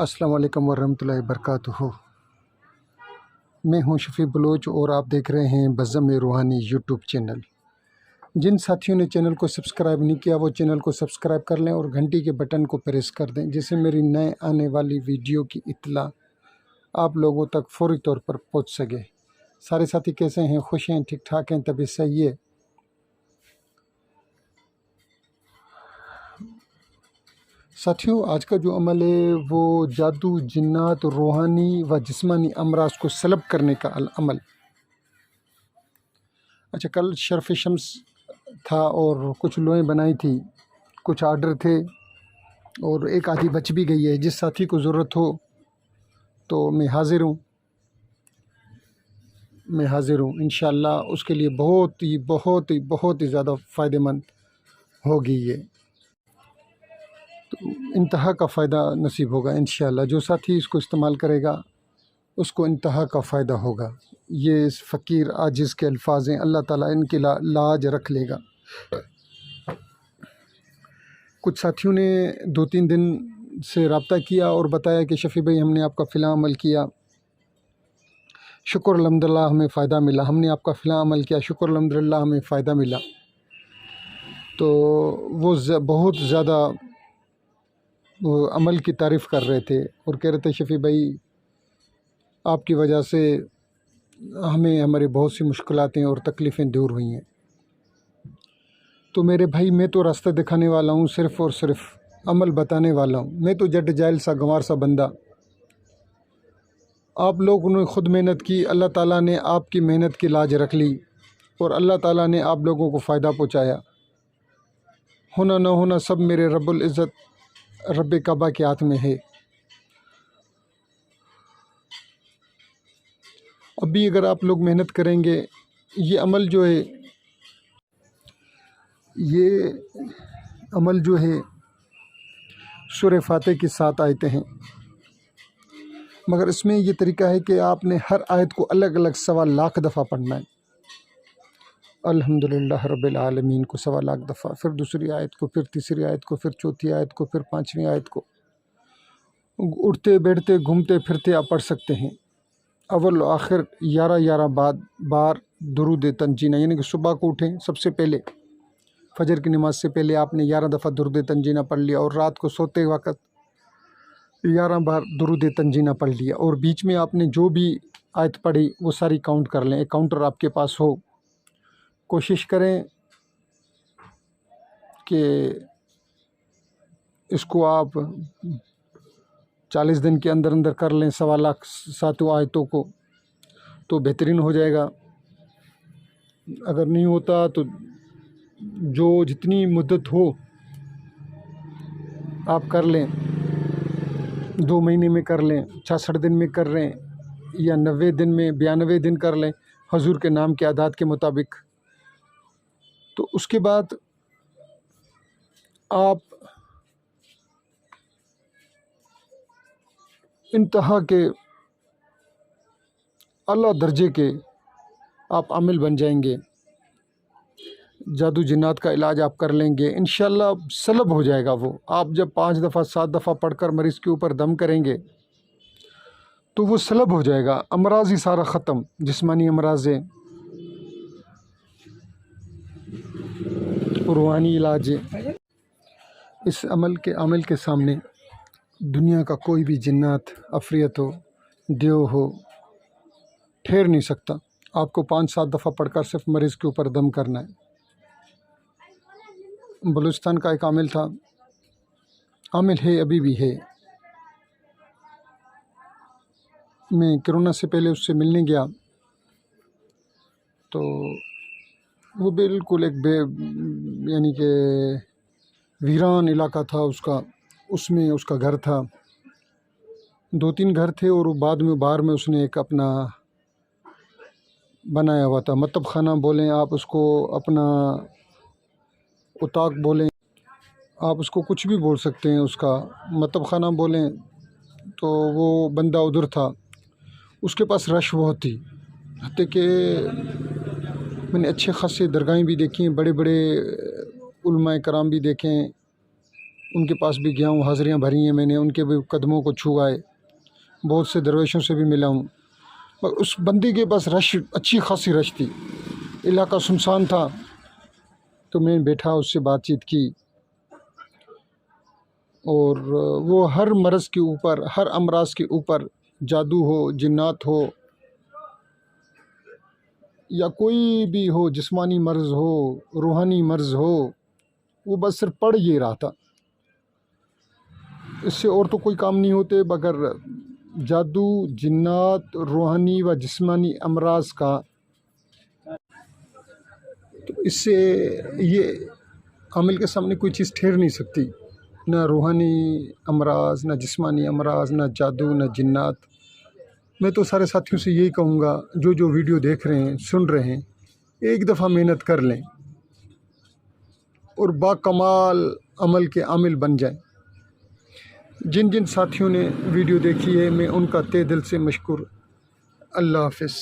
अस्सलाम वालेकुम वरहमतुल्लाहि वबरकातुहू। मैं हूं शफी बलोच और आप देख रहे हैं बज़्ज़म रूहानी यूट्यूब चैनल। जिन साथियों ने चैनल को सब्सक्राइब नहीं किया वो चैनल को सब्सक्राइब कर लें और घंटी के बटन को प्रेस कर दें, जिससे मेरी नए आने वाली वीडियो की इत्तला आप लोगों तक फौरी तौर पर पहुंच सके। सारे साथी कैसे हैं? खुश हैं? ठीक ठाक हैं? तबीयत सही है? साथियों, आज का जो अमल है वो जादू, जिन्नात, रूहानी व जिस्मानी अमराज को सलब करने का अमल। अच्छा, कल शर्फ़ शम्स था और कुछ लोएं बनाई थी, कुछ आर्डर थे और एक आधी बच भी गई है। जिस साथी को ज़रूरत हो तो मैं हाज़िर हूँ इंशाअल्लाह। उसके लिए बहुत ही ज़्यादा फ़ायदेमंद होगी ये, तो इंतहा का फ़ायदा नसीब होगा इंशाअल्लाह। जो साथी इसको इस्तेमाल करेगा उसको इंतहा का फ़ायदा होगा। ये इस फ़कीर आजिज़ के अल्फाज़ हैं, अल्लाह ताला इनकी लाज रख लेगा। कुछ साथियों ने 2-3 दिन से रब्ता किया और बताया कि शफ़ी भाई, हमने आपका फ़िलां अमल किया, शुक्र अल्हम्दुलिल्लाह हमें फ़ायदा मिला। हमने आपका फ़िलां अमल किया, शुक्र अल्हम्दुलिल्लाह हमें फ़ायदा मिला। तो वो बहुत ज़्यादा वो अमल की तारीफ़ कर रहे थे और कह रहे थे, शफ़ी भाई आपकी वजह से हमें हमारी बहुत सी मुश्किलातें और तकलीफ़ें दूर हुई हैं। तो मेरे भाई, मैं तो रास्ता दिखाने वाला हूँ, सिर्फ़ और सिर्फ अमल बताने वाला हूँ। मैं तो जट जाहिल सा गंवार सा बंदा। आप लोगों ने ख़ुद मेहनत की, अल्लाह ताला ने आपकी मेहनत की लाज रख ली और अल्लाह ताला ने आप लोगों को फ़ायदा पहुँचाया। होना ना होना सब मेरे रब्बुल इज़्ज़त रब्बे काबा के हाथ में है। अभी अगर आप लोग मेहनत करेंगे, ये अमल जो है सूरह फातिहा की 7 आयतें हैं, मगर इसमें ये तरीका है कि आपने हर आयत को अलग अलग 1.25 लाख दफ़ा पढ़ना है। अल्हम्दुलिल्लाह रब्बिल आलमीन को 1.25 लाख दफ़ा, फिर दूसरी आयत को, फिर तीसरी आयत को, फिर चौथी आयत को, फिर 5वीं आयत को। उठते बैठते घूमते फिरते आप पढ़ सकते हैं। अव्वल आखिर 11 बार दुरूद तंजीना, यानी कि सुबह को उठें सबसे पहले फजर की नमाज से पहले आपने 11 दफ़ा दुरूद तंजीना पढ़ लिया और रात को सोते वक्त 11 बार दुरूद तंजीना पढ़ लिया, और बीच में आपने जो भी आयत पढ़ी वो सारी काउंट कर लें। एक काउंटर आपके पास हो। कोशिश करें कि इसको आप 40 दिन के अंदर अंदर कर लें, 1.25 लाख 7 आयतों को, तो बेहतरीन हो जाएगा। अगर नहीं होता तो जो जितनी मुद्दत हो आप कर लें, 2 महीने में कर लें, 66 दिन में कर लें, या 90 दिन में, 92 दिन कर लें हजूर के नाम के आदात के मुताबिक। तो उसके बाद आप इंतहा के अल्लाह दर्जे के आप आमिल बन जाएंगे। जादू जिन्नात का इलाज आप कर लेंगे इंशाअल्लाह, सलब हो जाएगा वो। आप जब 5 दफ़ा 7 दफ़ा पढ़कर मरीज़ के ऊपर दम करेंगे तो वो सलब हो जाएगा। अमराज ही सारा ख़त्म, जिस्मानी अमराज है, रूहानी इलाज है। इस अमल के सामने दुनिया का कोई भी जिन्नात, अफरियत हो, देव हो, ठहर नहीं सकता। आपको 5-7 दफ़ा पढ़कर सिर्फ मरीज़ के ऊपर दम करना है। बलूचिस्तान का एक आमिल था, आमिल है, अभी भी है। मैं कोरोना से पहले उससे मिलने गया तो वो बिल्कुल एक यानी कि वीरान इलाका था उसका, उसमें उसका घर था। 2-3 घर थे और बाद में बाहर में उसने एक अपना बनाया हुआ था, मतलब खाना बोलें आप उसको, अपना उताक बोलें आप उसको, कुछ भी बोल सकते हैं। उसका मतलब खाना बोलें तो वो बंदा उधर था। उसके पास रश बहुत थी, हत्ते कि मैंने अच्छे खासे दरगाहें भी देखी हैं, बड़े बड़े उलमाए कराम भी देखे हैं, ان کے پاس بھی گیا ہوں، حاضریاں بھری ہیں میں نے، ان کے بھی قدموں کو چھو آئے، بہت سے درویشوں سے بھی ملا ہوں، مگر اس بندے کے پاس رش، اچھی خاصی رش تھی، علاقہ سنسان تھا، تو میں بیٹھا اس سے بات چیت کی، اور وہ ہر مرض کے اوپر، ہر امراض کے اوپر، جادو ہو، جنات ہو، یا کوئی بھی ہو، جسمانی مرض ہو، روحانی مرض ہو، وہ بس صرف پڑھ یہ رہا تھا، اس سے اور تو کوئی کام نہیں ہوتے بغیر جادو، جنات، روحانی و جسمانی امراض کا۔ تو اس سے یہ عامل کے سامنے کوئی چیز ٹھہر نہیں سکتی، نہ روحانی امراض، نہ جسمانی امراض، نہ جادو، نہ جنات۔ میں تو سارے ساتھیوں سے یہی کہوں گا، جو ویڈیو دیکھ رہے ہیں، سن رہے ہیں، ایک دفعہ محنت کر لیں اور با کمال عمل کے عامل بن جائیں۔ جن جن ساتھیوں نے ویڈیو دیکھی ہے، میں ان کا تہ دل سے مشکور۔ اللہ حافظ۔